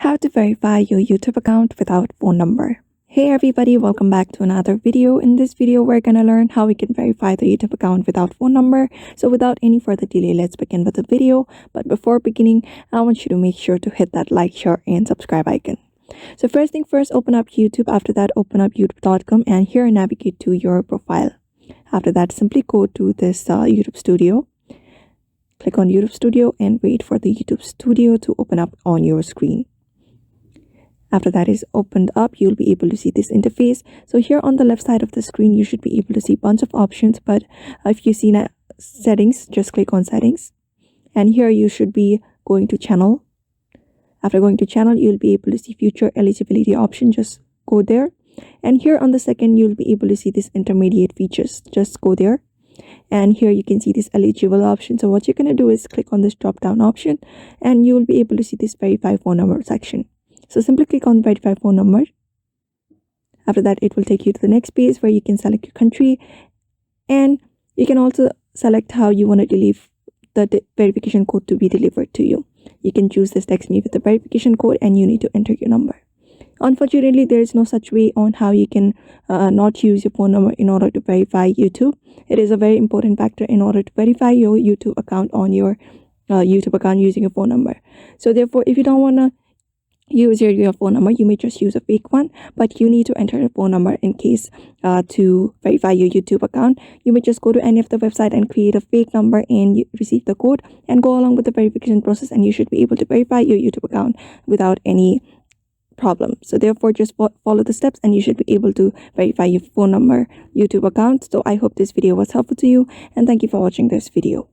How to verify your YouTube account without phone number. Hey everybody, welcome back to another video. In this video, we're gonna learn how we can verify the YouTube account without phone number. So without any further delay, let's begin with the video. But before beginning, I want you to make sure to hit that like, share, and subscribe icon. So first thing first, open up YouTube. After that, open up youtube.com and here navigate to your profile. After that, simply go to this YouTube Studio. Click on YouTube Studio and wait for the YouTube Studio to open up on your screen. After that is opened up, you'll be able to see this interface. So here on the left side of the screen, you should be able to see a bunch of options. But if you see settings, just click on settings. And here you should be going to channel. After going to channel, you'll be able to see future eligibility option. Just go there. And here on the second, you'll be able to see this intermediate features. Just go there. And here you can see this eligible option. So what you're going to do is click on this drop down option and you will be able to see this verify phone number section. So simply click on verify phone number. After that, it will take you to the next page where you can select your country. And you can also select how you want to leave the verification code to be delivered to you. You can choose this text me with the verification code and you need to enter your number. Unfortunately, there is no such way on how you can not use your phone number in order to verify YouTube. It is a very important factor in order to verify your YouTube account on your YouTube account using your phone number. So therefore, if you don't want to use your phone number, you may just use a fake one, but you need to enter a phone number in case to verify your YouTube account. You may just go to any of the website and create a fake number and you receive the code and go along with the verification process, and you should be able to verify your YouTube account without any problem. So therefore, just follow the steps and you should be able to verify your phone number YouTube account. So I hope this video was helpful to you and thank you for watching this video.